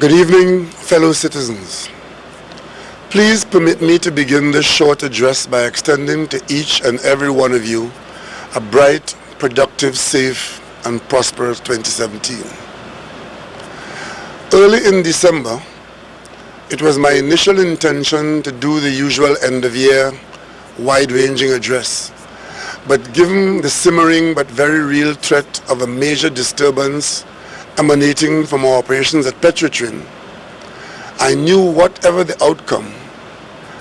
Good evening, fellow citizens. Please permit me to begin this short address by extending to each and every one of you a bright, productive, safe, and prosperous 2017. Early in December, it was my initial intention to do the usual end-of-year, wide-ranging address. But given the simmering but very real threat of a major disturbance emanating from our operations at Petrotrin, I knew whatever the outcome,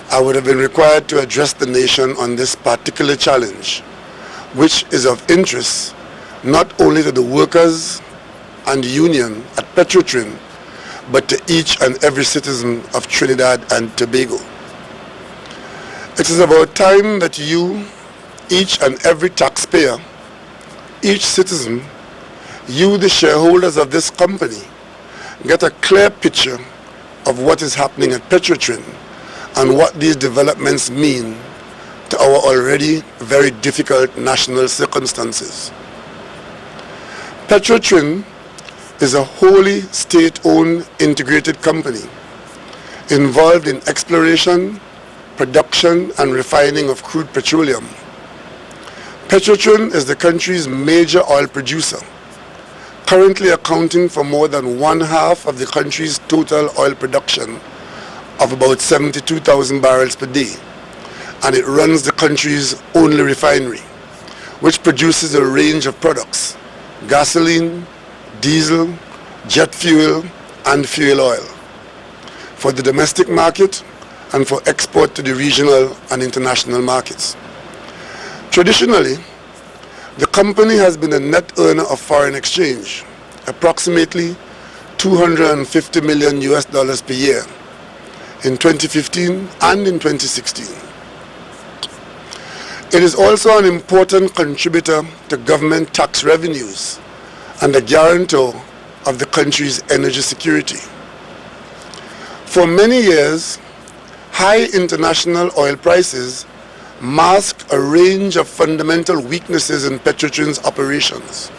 I would have been required to address the nation on this particular challenge, which is of interest not only to the workers and union at Petrotrin, but to each and every citizen of Trinidad and Tobago. It is about time that you, each and every taxpayer, each citizen, you, the shareholders of this company, get a clear picture of what is happening at Petrotrin and what these developments mean to our already very difficult national circumstances. Petrotrin is a wholly state-owned integrated company involved in exploration, production, and refining of crude petroleum. Petrotrin is the country's major oil producer, currently accounting for more than one-half of the country's total oil production of about 72,000 barrels per day, and it runs the country's only refinery, which produces a range of products: gasoline, diesel, jet fuel, and fuel oil, for the domestic market and for export to the regional and international markets. Traditionally, the company has been a net earner of foreign exchange, approximately $250 million per year in 2015 and in 2016. It is also an important contributor to government tax revenues and a guarantor of the country's energy security. For many years, high international oil prices masked a range of fundamental weaknesses in Petrotrin's operations.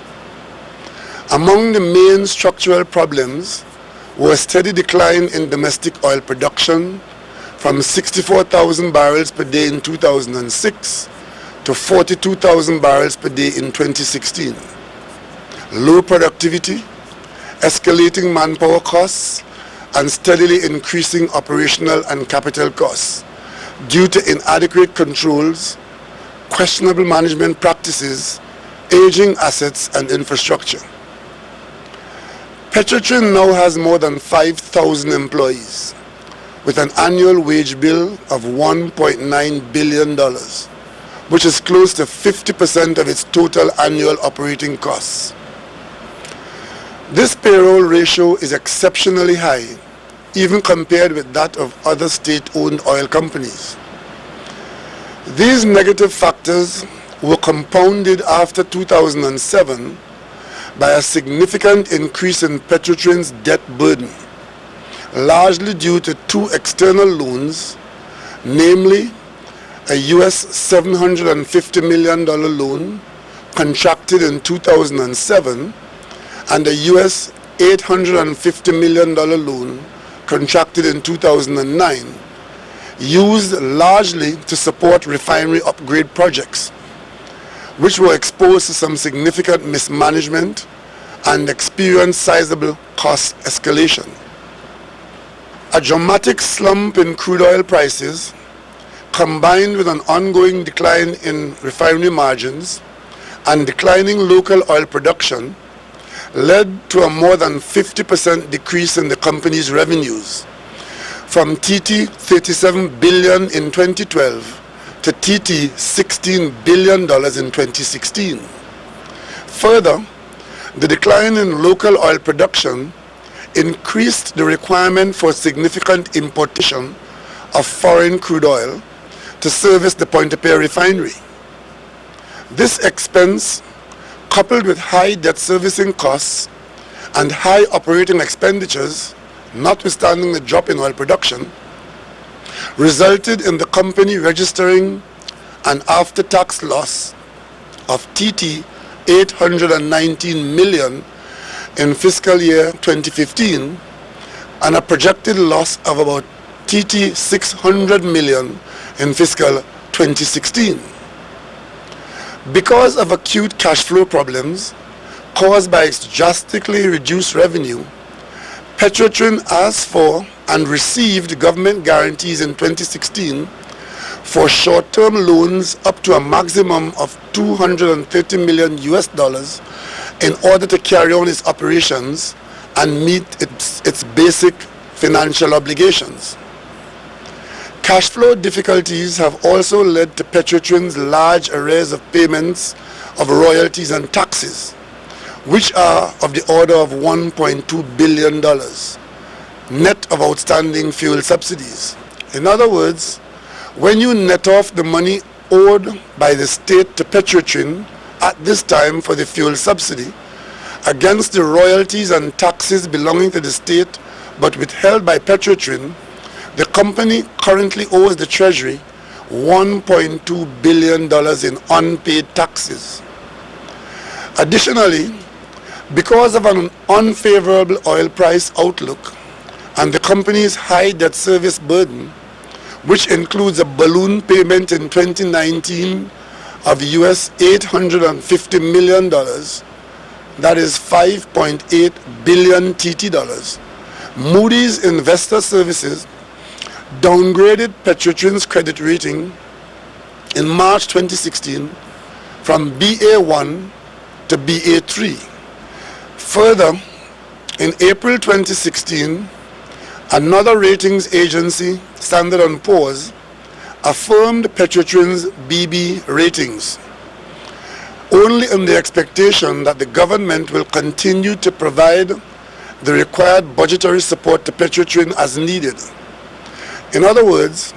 Among the main structural problems were a steady decline in domestic oil production from 64,000 barrels per day in 2006 to 42,000 barrels per day in 2016. Low productivity, escalating manpower costs, and steadily increasing operational and capital costs due to inadequate controls, questionable management practices, aging assets, and infrastructure. Petrotrin now has more than 5,000 employees with an annual wage bill of $1.9 billion, which is close to 50% of its total annual operating costs. This payroll ratio is exceptionally high, even compared with that of other state-owned oil companies. These negative factors were compounded after 2007 by a significant increase in Petrotrin's debt burden, largely due to two external loans, namely a US $750 million loan contracted in 2007 and a US $850 million loan contracted in 2009, used largely to support refinery upgrade projects, which were exposed to some significant mismanagement and experienced sizable cost escalation. A dramatic slump in crude oil prices, combined with an ongoing decline in refinery margins and declining local oil production, led to a more than 50% decrease in the company's revenues, from TT 37 billion in 2012 to TT $16 billion in 2016. Further, the decline in local oil production increased the requirement for significant importation of foreign crude oil to service the Pointe-a-Pierre refinery. This expense, coupled with high debt servicing costs and high operating expenditures, notwithstanding the drop in oil production, resulted in the company registering an after-tax loss of TT 819 million in fiscal year 2015 and a projected loss of about TT 600 million in fiscal 2016. Because of acute cash flow problems caused by its drastically reduced revenue, Petrotrin asked for and received government guarantees in 2016 for short-term loans up to a maximum of $230 million in order to carry on its operations and meet its basic financial obligations. Cash flow difficulties have also led to Petrotrin's large arrears of payments of royalties and taxes, which are of the order of $1.2 billion, net of outstanding fuel subsidies. In other words, when you net off the money owed by the state to Petrotrin at this time for the fuel subsidy against the royalties and taxes belonging to the state but withheld by Petrotrin, the company currently owes the Treasury $1.2 billion in unpaid taxes. Additionally, because of an unfavorable oil price outlook and the company's high debt service burden, which includes a balloon payment in 2019 of US $850 million, that is 5.8 billion TT dollars, Moody's Investor Services downgraded Petrotrin's credit rating in March 2016 from BA1 to BA3. Further, in April 2016, another ratings agency, Standard & Poor's, affirmed Petrotrin's BB ratings, only in the expectation that the government will continue to provide the required budgetary support to Petrotrin as needed. In other words,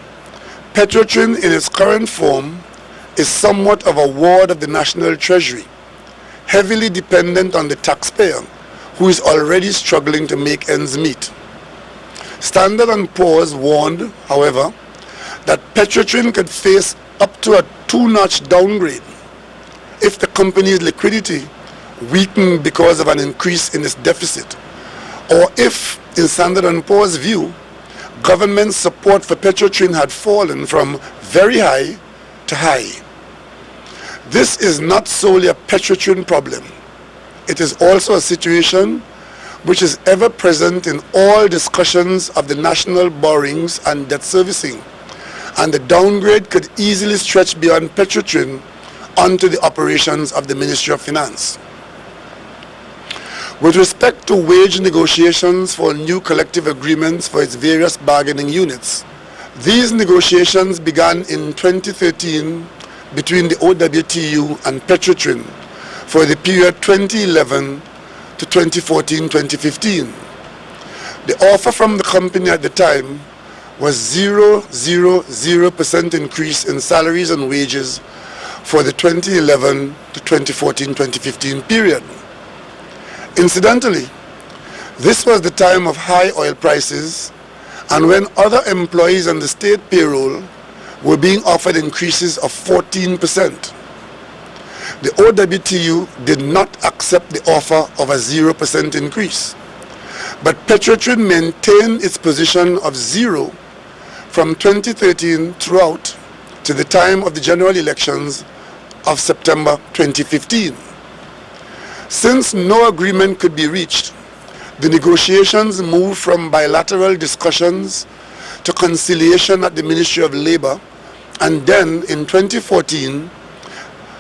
Petrotrin in its current form is somewhat of a ward of the National Treasury, heavily dependent on the taxpayer, who is already struggling to make ends meet. Standard & Poor's warned, however, that Petrotrin could face up to a 2-notch downgrade if the company's liquidity weakened because of an increase in its deficit, or if, in Standard & Poor's view, government support for Petrotrin had fallen from very high to high. This is not solely a Petrotrin problem. It is also a situation which is ever present in all discussions of the national borrowings and debt servicing, and the downgrade could easily stretch beyond Petrotrin onto the operations of the Ministry of Finance. With respect to wage negotiations for new collective agreements for its various bargaining units, these negotiations began in 2013 between the OWTU and Petrotrin for the period 2011 to 2014-2015. The offer from the company at the time was 0.000% increase in salaries and wages for the 2011 to 2014-2015 period. Incidentally, this was the time of high oil prices and when other employees on the state payroll were being offered increases of 14%. The OWTU did not accept the offer of a 0% increase, but Petrotrin maintained its position of 0 from 2013 throughout to the time of the general elections of September 2015. Since no agreement could be reached, the negotiations moved from bilateral discussions to conciliation at the Ministry of Labor, and then in 2014,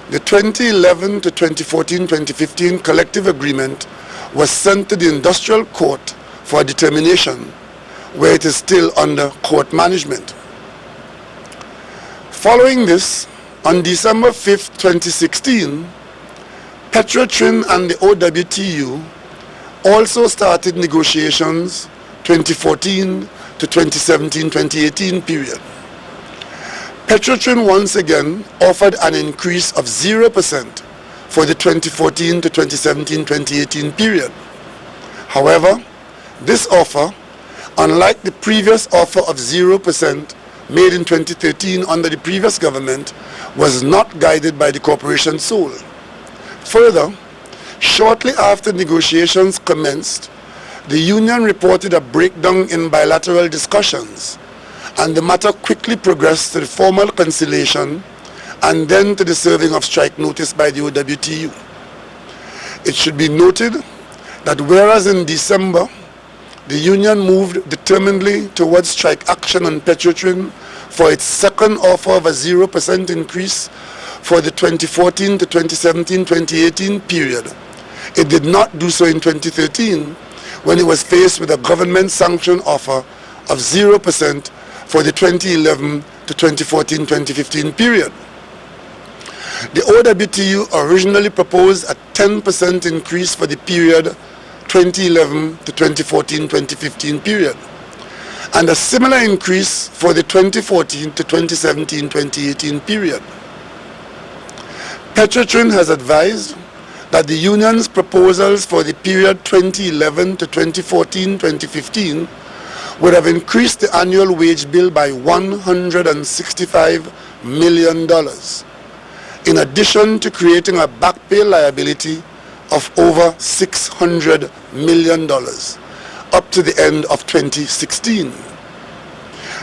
the 2011 to 2014-2015 collective agreement was sent to the Industrial Court for a determination, where it is still under court management. Following this, on December 5, 2016, Petrotrin and the OWTU also started negotiations 2014 to 2017-2018 period. Petrotrin once again offered an increase of 0% for the 2014 to 2017-2018 period. However, this offer, unlike the previous offer of 0% made in 2013 under the previous government, was not guided by the corporation sole. Further, shortly after negotiations commenced, the union reported a breakdown in bilateral discussions, and the matter quickly progressed to the formal conciliation and then to the serving of strike notice by the OWTU. It should be noted that whereas in December, the union moved determinedly towards strike action on Petrotrin for its second offer of a 0% increase for the 2014 to 2017-2018 period, it did not do so in 2013 when it was faced with a government-sanctioned offer of 0% for the 2011 to 2014-2015 period. The OWTU originally proposed a 10% increase for the period 2011 to 2014-2015 period, and a similar increase for the 2014 to 2017-2018 period. Petrotrin has advised that the union's proposals for the period 2011 to 2014-2015 would have increased the annual wage bill by $165 million, in addition to creating a back pay liability of over $600 million up to the end of 2016.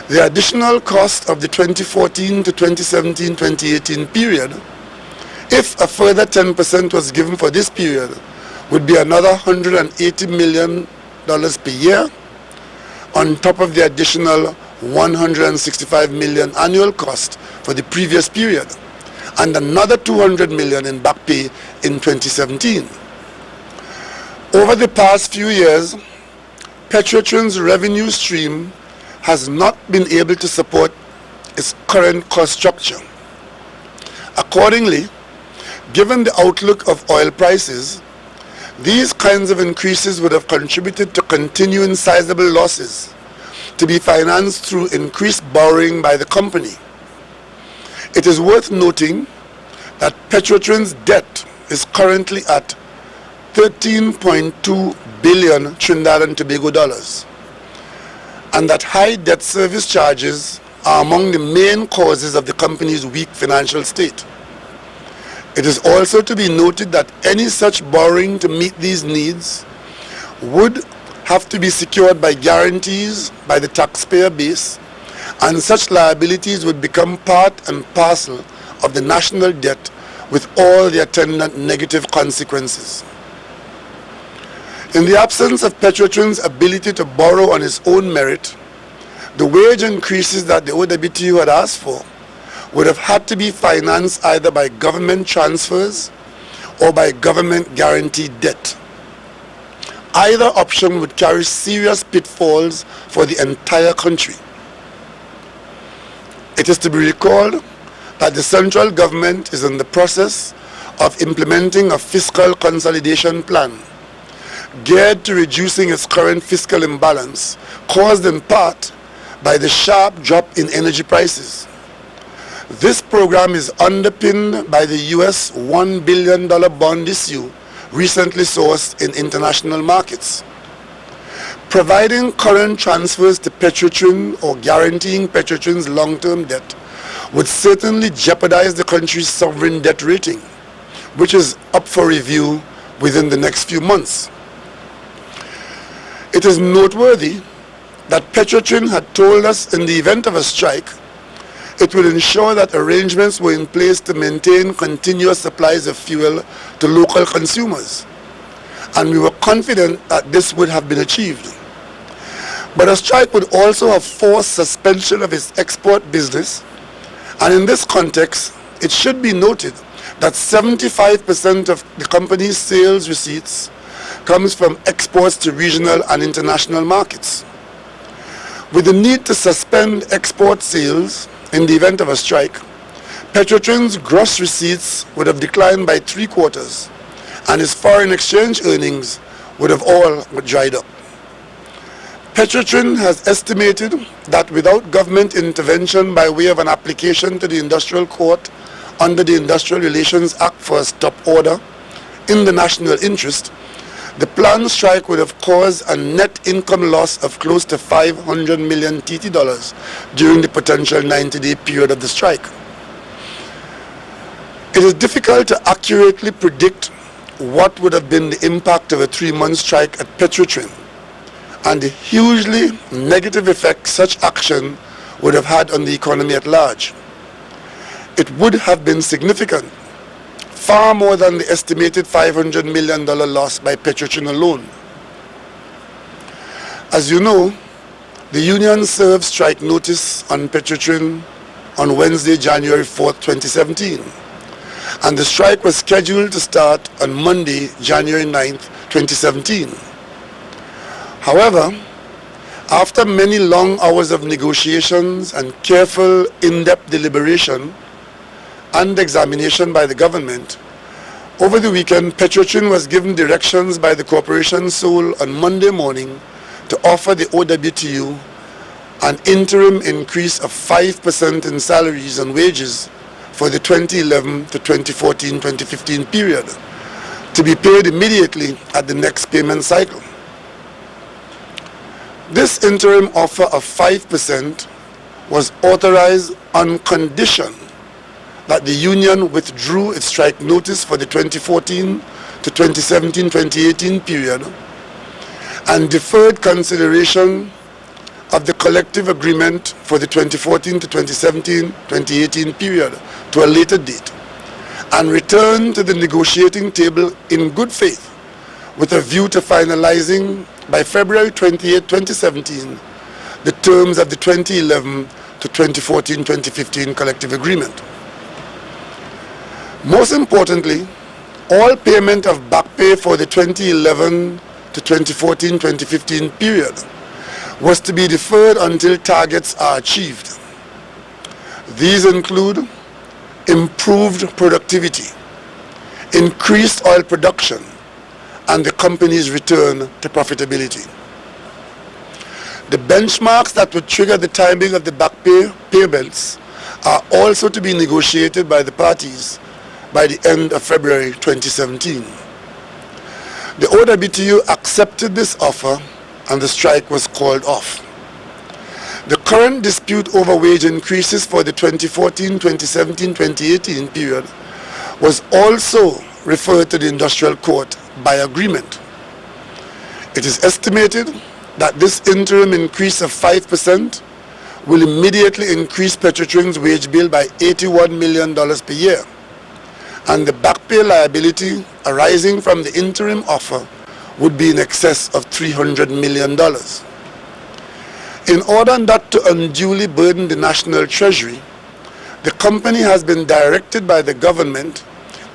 The additional cost of the 2014 to 2017-2018 period, if a further 10% was given for this period, would be another $180 million per year on top of the additional $165 million annual cost for the previous period, and another $200 million in back pay in 2017. Over the past few years, Petrotrin's revenue stream has not been able to support its current cost structure. Accordingly, given the outlook of oil prices, these kinds of increases would have contributed to continuing sizable losses to be financed through increased borrowing by the company. It is worth noting that Petrotrin's debt is currently at 13.2 billion Trinidad and Tobago dollars, and that high debt service charges are among the main causes of the company's weak financial state. It is also to be noted that any such borrowing to meet these needs would have to be secured by guarantees by the taxpayer base, and such liabilities would become part and parcel of the national debt with all the attendant negative consequences. In the absence of Petrotrin's ability to borrow on its own merit, the wage increases that the OWTU had asked for would have had to be financed either by government transfers or by government guaranteed debt. Either option would carry serious pitfalls for the entire country. It is to be recalled that the central government is in the process of implementing a fiscal consolidation plan geared to reducing its current fiscal imbalance, caused in part by the sharp drop in energy prices. This program is underpinned by the US $1 billion bond issue recently sourced in international markets. Providing current transfers to Petrotrin or guaranteeing Petrotrin's long-term debt would certainly jeopardize the country's sovereign debt rating, which is up for review within the next few months. It is noteworthy that Petrotrin had told us in the event of a strike, it would ensure that arrangements were in place to maintain continuous supplies of fuel to local consumers, and we were confident that this would have been achieved. But a strike would also have forced suspension of its export business, and in this context, it should be noted that 75% of the company's sales receipts comes from exports to regional and international markets. With the need to suspend export sales in the event of a strike, Petrotrin's gross receipts would have declined by 3/4, and its foreign exchange earnings would have all dried up. Petrotrin has estimated that without government intervention by way of an application to the Industrial Court under the Industrial Relations Act for a stop order in the national interest, the planned strike would have caused a net income loss of close to 500 million TT dollars during the potential 90-day period of the strike. It is difficult to accurately predict what would have been the impact of a 3-month strike at Petrotrin, and the hugely negative effect such action would have had on the economy at large. It would have been significant, far more than the estimated $500 million loss by Petrotrin alone. As you know, the union served strike notice on Petrotrin on Wednesday, January 4, 2017, and the strike was scheduled to start on Monday, January 9, 2017. However, after many long hours of negotiations and careful, in-depth deliberation and examination by the government, over the weekend, Petrotrin was given directions by the corporation sole on Monday morning to offer the OWTU an interim increase of 5% in salaries and wages for the 2011 to 2014-2015 period, to be paid immediately at the next payment cycle. This interim offer of 5% was authorized on condition that the union withdrew its strike notice for the 2014 to 2017-2018 period and deferred consideration of the collective agreement for the 2014 to 2017-2018 period to a later date, and returned to the negotiating table in good faith with a view to finalizing by February 28, 2017, the terms of the 2011 to 2014-2015 collective agreement. Most importantly, all payment of back pay for the 2011 to 2014-2015 period was to be deferred until targets are achieved. These include improved productivity, increased oil production, and the company's return to profitability. The benchmarks that would trigger the timing of the back pay payments are also to be negotiated by the parties by the end of February 2017. The OWTU accepted this offer and the strike was called off. The current dispute over wage increases for the 2014, 2017, 2018 period was also referred to the Industrial Court by agreement. It is estimated that this interim increase of 5% will immediately increase Petrotrin's wage bill by $81 million per year, and the back pay liability arising from the interim offer would be in excess of $300 million. In order not to unduly burden the national treasury, the company has been directed by the government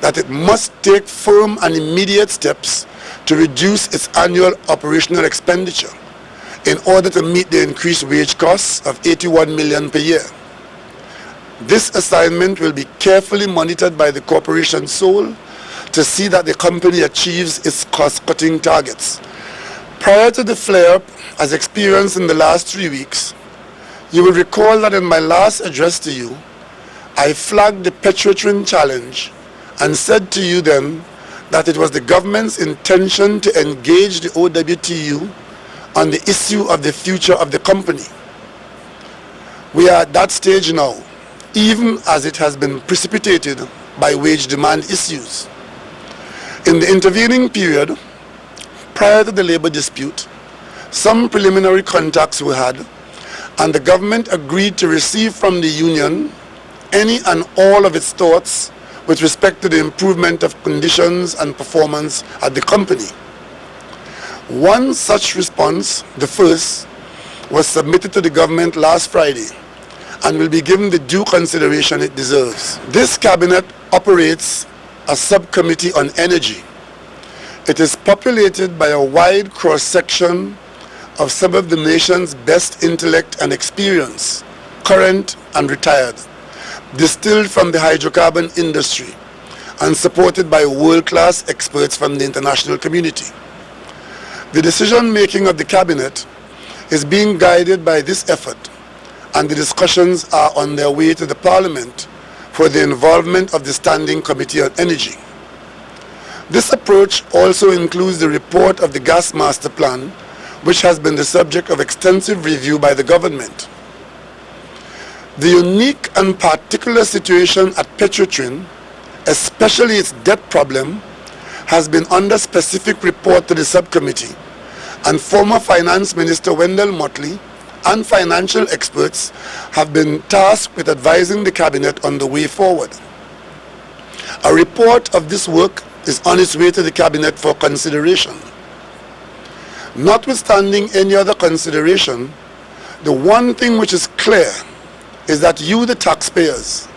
that it must take firm and immediate steps to reduce its annual operational expenditure in order to meet the increased wage costs of $81 million per year. This assignment will be carefully monitored by the corporation sole to see that the company achieves its cost-cutting targets. Prior to the flare-up, as experienced in the last 3 weeks, you will recall that in my last address to you, I flagged the Petrotrin challenge and said to you then that it was the government's intention to engage the OWTU on the issue of the future of the company. We are at that stage now, even as it has been precipitated by wage demand issues. In the intervening period, prior to the labor dispute, some preliminary contacts were had, and the government agreed to receive from the union any and all of its thoughts with respect to the improvement of conditions and performance at the company. One such response, the first, was submitted to the government last Friday and will be given the due consideration it deserves. This cabinet operates a subcommittee on energy. It is populated by a wide cross-section of some of the nation's best intellect and experience, current and retired, distilled from the hydrocarbon industry and supported by world-class experts from the international community. The decision-making of the cabinet is being guided by this effort, and the discussions are on their way to the Parliament for the involvement of the Standing Committee on Energy. This approach also includes the report of the Gas Master Plan, which has been the subject of extensive review by the government. The unique and particular situation at Petrotrin, especially its debt problem, has been under specific report to the subcommittee, and former Finance Minister Wendell Motley and financial experts have been tasked with advising the Cabinet on the way forward. A report of this work is on its way to the Cabinet for consideration. Notwithstanding any other consideration, the one thing which is clear is that you, the taxpayers,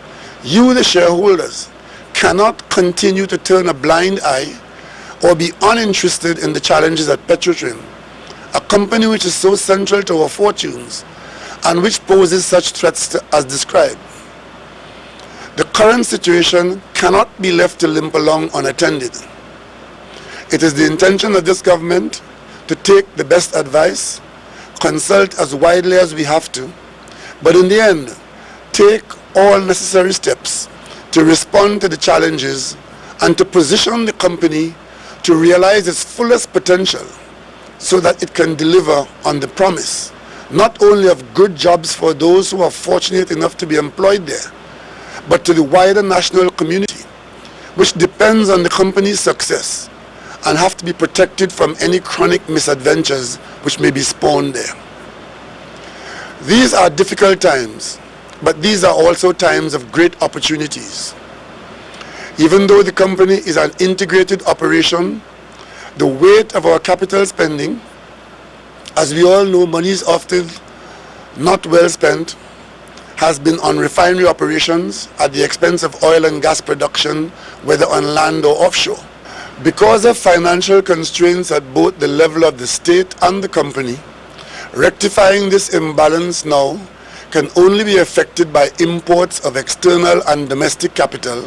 you, the shareholders, cannot continue to turn a blind eye or be uninterested in the challenges at Petrotrin, a company which is so central to our fortunes and which poses such threats as described. The current situation cannot be left to limp along unattended. It is the intention of this government to take the best advice, consult as widely as we have to, but in the end, take all necessary steps to respond to the challenges and to position the company to realize its fullest potential so that it can deliver on the promise, not only of good jobs for those who are fortunate enough to be employed there, but to the wider national community, which depends on the company's success and have to be protected from any chronic misadventures which may be spawned there. These are difficult times, but these are also times of great opportunities. Even though the company is an integrated operation, the weight of our capital spending, as we all know, money is often not well spent, has been on refinery operations at the expense of oil and gas production, whether on land or offshore. Because of financial constraints at both the level of the state and the company, rectifying this imbalance now can only be effected by imports of external and domestic capital,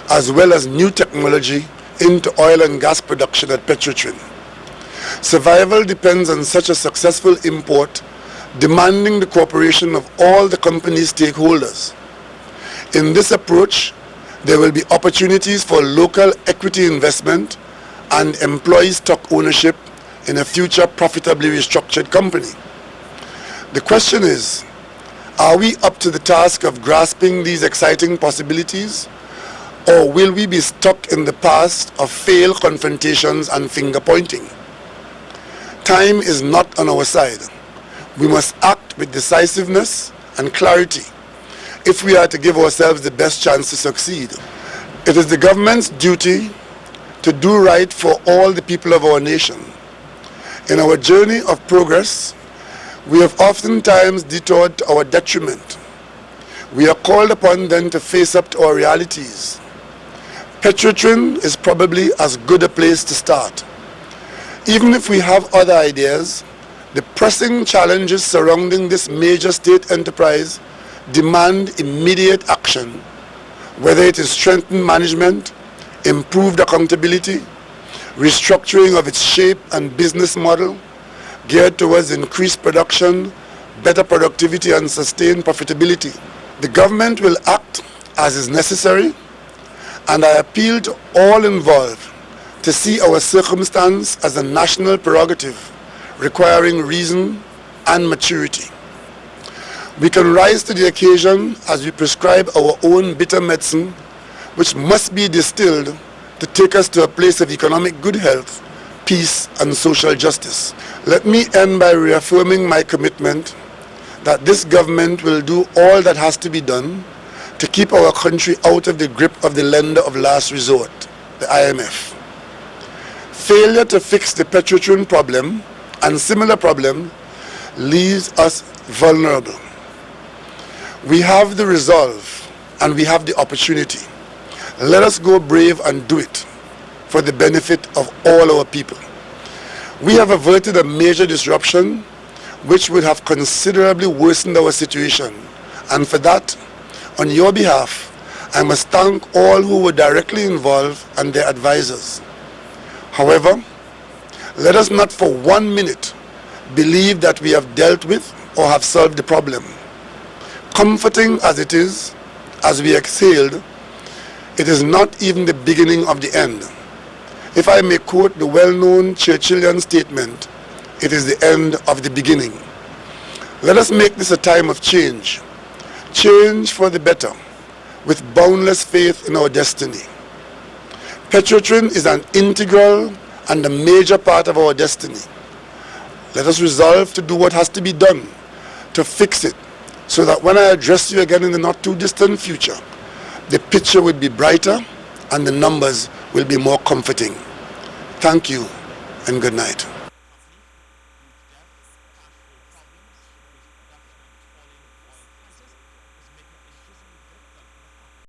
as well as new technology into oil and gas production at Petrotrin. Survival depends on such a successful import, demanding the cooperation of all the company's stakeholders. In this approach, there will be opportunities for local equity investment and employee stock ownership in a future profitably restructured company. The question is, are we up to the task of grasping these exciting possibilities, or will we be stuck in the past of failed confrontations and finger-pointing? Time is not on our side. We must act with decisiveness and clarity if we are to give ourselves the best chance to succeed. It is the government's duty to do right for all the people of our nation. In our journey of progress, we have oftentimes detoured to our detriment. We are called upon then to face up to our realities. Petrotrin is probably as good a place to start. Even if we have other ideas, the pressing challenges surrounding this major state enterprise demand immediate action, whether it is strengthened management, improved accountability, restructuring of its shape and business model, geared towards increased production, better productivity and sustained profitability. The government will act as is necessary, and I appeal to all involved to see our circumstance as a national prerogative requiring reason and maturity. We can rise to the occasion as we prescribe our own bitter medicine, which must be distilled to take us to a place of economic good health, peace, and social justice. Let me end by reaffirming my commitment that this government will do all that has to be done to keep our country out of the grip of the lender of last resort, the IMF. Failure to fix the Petrotrin problem and similar problem leaves us vulnerable. We have the resolve and we have the opportunity. Let us go brave and do it for the benefit of all our people. We have averted a major disruption which would have considerably worsened our situation, and for that, on your behalf, I must thank all who were directly involved and their advisors. However, let us not for 1 minute believe that we have dealt with or have solved the problem. Comforting as it is, as we exhaled, it is not even the beginning of the end. If I may quote the well-known Churchillian statement, it is the end of the beginning. Let us make this a time of change. Change for the better, with boundless faith in our destiny. Petrotrin is an integral and a major part of our destiny. Let us resolve to do what has to be done to fix it, so that when I address you again in the not too distant future, the picture will be brighter and the numbers will be more comforting. Thank you and good night.